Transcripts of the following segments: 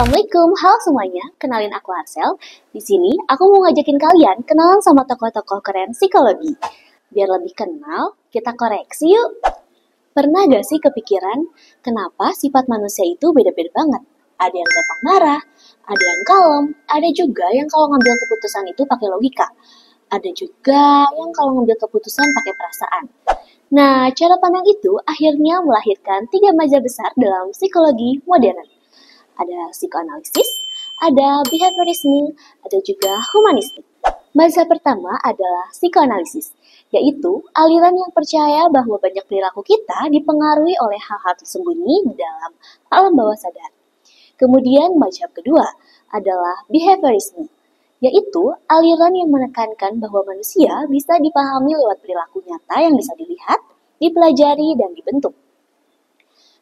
Assalamualaikum, halo semuanya. Kenalin aku Arsel. Di sini aku mau ngajakin kalian kenalan sama tokoh-tokoh keren psikologi. Biar lebih kenal, kita koreksi yuk. Pernah gak sih kepikiran kenapa sifat manusia itu beda-beda banget? Ada yang gampang marah, ada yang kalem, ada juga yang kalau ngambil keputusan itu pakai logika. Ada juga yang kalau ngambil keputusan pakai perasaan. Nah, cara pandang itu akhirnya melahirkan 3 mazhab besar dalam psikologi modern. Ada psikoanalisis, ada behaviorisme, ada juga humanistik. Mazhab pertama adalah psikoanalisis, yaitu aliran yang percaya bahwa banyak perilaku kita dipengaruhi oleh hal-hal tersembunyi di dalam alam bawah sadar. Kemudian mazhab kedua adalah behaviorisme, yaitu aliran yang menekankan bahwa manusia bisa dipahami lewat perilaku nyata yang bisa dilihat, dipelajari, dan dibentuk.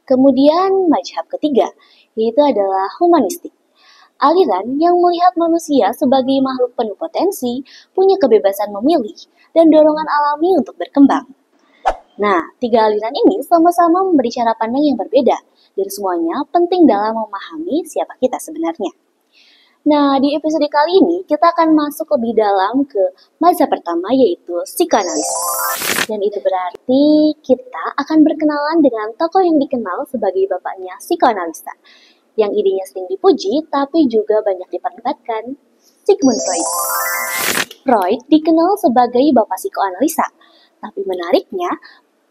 Kemudian mazhab ketiga, yaitu adalah humanistik. Aliran yang melihat manusia sebagai makhluk penuh potensi, punya kebebasan memilih, dan dorongan alami untuk berkembang. Nah, 3 aliran ini sama-sama memberi cara pandang yang berbeda, dan semuanya penting dalam memahami siapa kita sebenarnya. Nah, di episode kali ini kita akan masuk lebih dalam ke mazhab pertama, yaitu psikoanalisis. Dan itu berarti kita akan berkenalan dengan tokoh yang dikenal sebagai bapaknya psikoanalisa, yang idenya sering dipuji tapi juga banyak diperdebatkan, Sigmund Freud. Freud dikenal sebagai bapak psikoanalisa, tapi menariknya,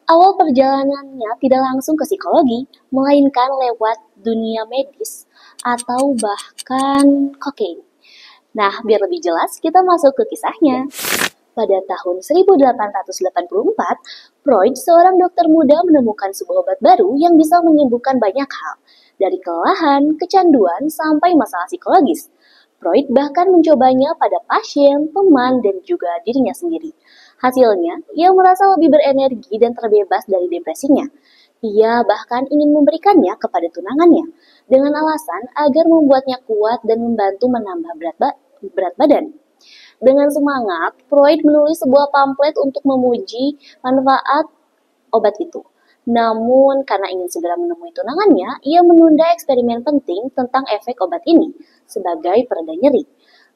awal perjalanannya tidak langsung ke psikologi, melainkan lewat dunia medis atau bahkan kokain. Nah, biar lebih jelas, kita masuk ke kisahnya. Pada tahun 1884, Freud, seorang dokter muda, menemukan sebuah obat baru yang bisa menyembuhkan banyak hal, dari kelelahan, kecanduan, sampai masalah psikologis. Freud bahkan mencobanya pada pasien, teman, dan juga dirinya sendiri. Hasilnya, ia merasa lebih berenergi dan terbebas dari depresinya. Ia bahkan ingin memberikannya kepada tunangannya, dengan alasan agar membuatnya kuat dan membantu menambah berat badan. Dengan semangat, Freud menulis sebuah pamflet untuk memuji manfaat obat itu. Namun, karena ingin segera menemui tunangannya, ia menunda eksperimen penting tentang efek obat ini sebagai pereda nyeri.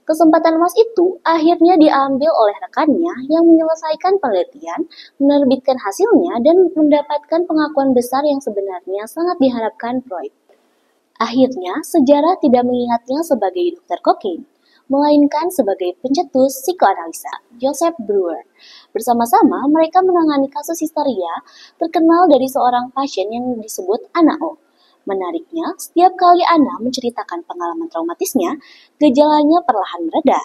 Kesempatan emas itu akhirnya diambil oleh rekannya yang menyelesaikan penelitian, menerbitkan hasilnya, dan mendapatkan pengakuan besar yang sebenarnya sangat diharapkan Freud. Akhirnya, sejarah tidak mengingatnya sebagai dokter kokain, melainkan sebagai pencetus psikoanalisa, Joseph Breuer. Bersama-sama, mereka menangani kasus histeria terkenal dari seorang pasien yang disebut Anna O. Menariknya, setiap kali Anna menceritakan pengalaman traumatisnya, gejalanya perlahan mereda.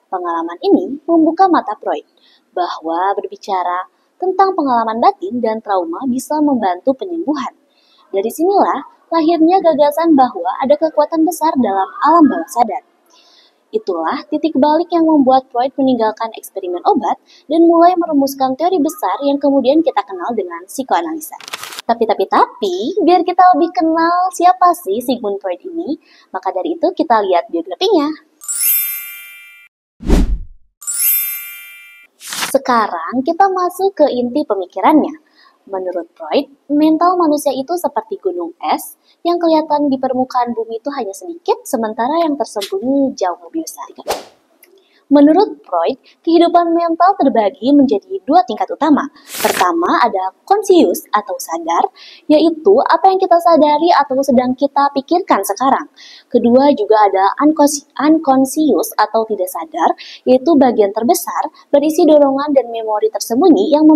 Pengalaman ini membuka mata Freud bahwa berbicara tentang pengalaman batin dan trauma bisa membantu penyembuhan. Dari sinilah lahirnya gagasan bahwa ada kekuatan besar dalam alam bawah sadar. Itulah titik balik yang membuat Freud meninggalkan eksperimen obat dan mulai merumuskan teori besar yang kemudian kita kenal dengan psikoanalisa. Tapi, biar kita lebih kenal siapa sih Sigmund Freud ini, maka dari itu kita lihat biografinya. Sekarang kita masuk ke inti pemikirannya. Menurut Freud, mental manusia itu seperti gunung es yang kelihatan di permukaan bumi itu hanya sedikit, sementara yang tersembunyi jauh lebih besar. Menurut Freud, kehidupan mental terbagi menjadi 2 tingkat utama. Pertama ada conscious atau sadar, yaitu apa yang kita sadari atau sedang kita pikirkan sekarang. Kedua juga ada unconscious atau tidak sadar, yaitu bagian terbesar berisi dorongan dan memori tersembunyi yang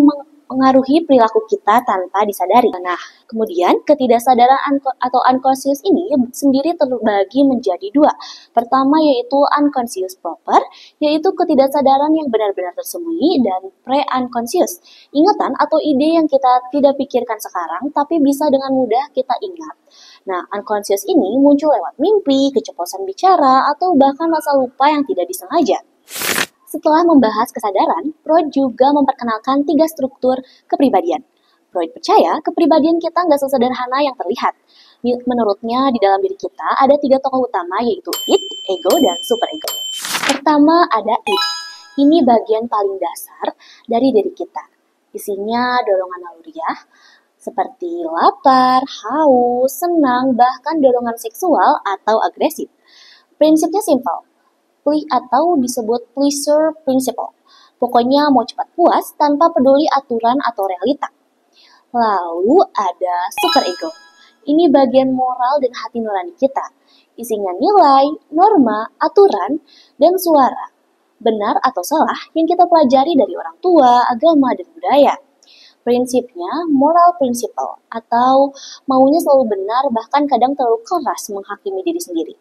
mengaruhi perilaku kita tanpa disadari. Nah, kemudian ketidaksadaran atau unconscious ini sendiri terbagi menjadi 2. Pertama yaitu unconscious proper, yaitu ketidaksadaran yang benar-benar tersembunyi, dan pre-unconscious, ingatan atau ide yang kita tidak pikirkan sekarang tapi bisa dengan mudah kita ingat. Nah, unconscious ini muncul lewat mimpi, keceplosan bicara, atau bahkan rasa lupa yang tidak disengaja. Setelah membahas kesadaran, Freud juga memperkenalkan 3 struktur kepribadian. Freud percaya kepribadian kita nggak sesederhana yang terlihat. Menurutnya, di dalam diri kita ada 3 tokoh utama, yaitu id, ego, dan superego. Pertama ada id. Ini bagian paling dasar dari diri kita. Isinya dorongan naluriah, seperti lapar, haus, senang, bahkan dorongan seksual atau agresif. Prinsipnya simpel, atau disebut pleasure principle. Pokoknya mau cepat puas tanpa peduli aturan atau realita. Lalu ada superego. Ini bagian moral dan hati nurani kita. Isinya nilai, norma, aturan, dan suara. Benar atau salah yang kita pelajari dari orang tua, agama, dan budaya. Prinsipnya moral principle atau maunya selalu benar bahkan kadang terlalu keras menghakimi diri sendiri.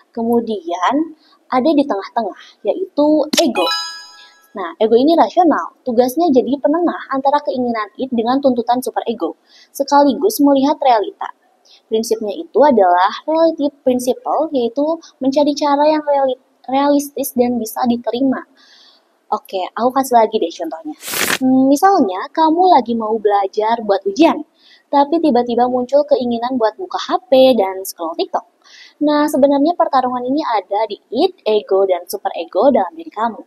Kemudian ada di tengah-tengah yaitu ego. Nah, ego ini rasional, tugasnya jadi penengah antara keinginan id dengan tuntutan superego, sekaligus melihat realita. Prinsipnya itu adalah relative principle, yaitu mencari cara yang realistis dan bisa diterima. Oke, aku kasih lagi deh contohnya. Misalnya, kamu lagi mau belajar buat ujian, tapi tiba-tiba muncul keinginan buat buka HP dan scroll TikTok. Nah, sebenarnya pertarungan ini ada di id, ego, dan superego dalam diri kamu.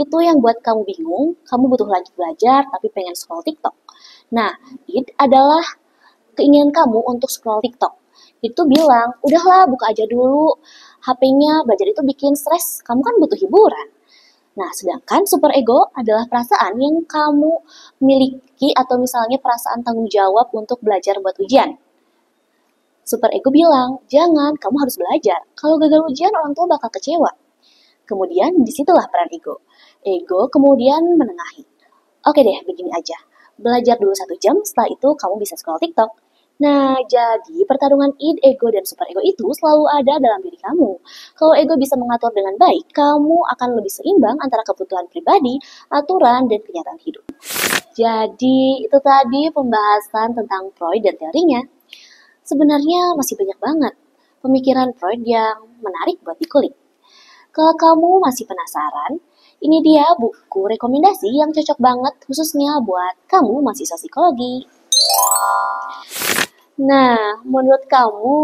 Itu yang buat kamu bingung, kamu butuh lanjut belajar tapi pengen scroll TikTok. Nah, id adalah keinginan kamu untuk scroll TikTok. Itu bilang, udahlah buka aja dulu, HP-nya belajar itu bikin stres, kamu kan butuh hiburan. Nah, sedangkan superego adalah perasaan yang kamu miliki atau misalnya perasaan tanggung jawab untuk belajar buat ujian. Superego bilang, jangan, kamu harus belajar. Kalau gagal ujian, orang tua bakal kecewa. Kemudian, disitulah peran ego. Ego kemudian menengahi. Oke deh, begini aja. Belajar dulu 1 jam, setelah itu kamu bisa scroll TikTok. Nah, jadi pertarungan id, ego, dan superego itu selalu ada dalam diri kamu. Kalau ego bisa mengatur dengan baik, kamu akan lebih seimbang antara kebutuhan pribadi, aturan, dan kenyataan hidup. Jadi, itu tadi pembahasan tentang Freud dan teorinya. Sebenarnya masih banyak banget pemikiran Freud yang menarik buat dikulik. Kalau kamu masih penasaran, ini dia buku rekomendasi yang cocok banget khususnya buat kamu mahasiswa psikologi. Nah, menurut kamu,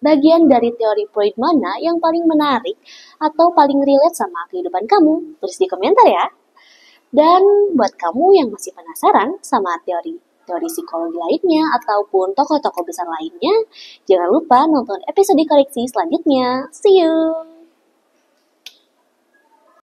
bagian dari teori Freud mana yang paling menarik atau paling relate sama kehidupan kamu? Tulis di komentar ya. Dan buat kamu yang masih penasaran sama teori psikologi lainnya ataupun tokoh-tokoh besar lainnya, jangan lupa nonton episode koleksi selanjutnya. See you!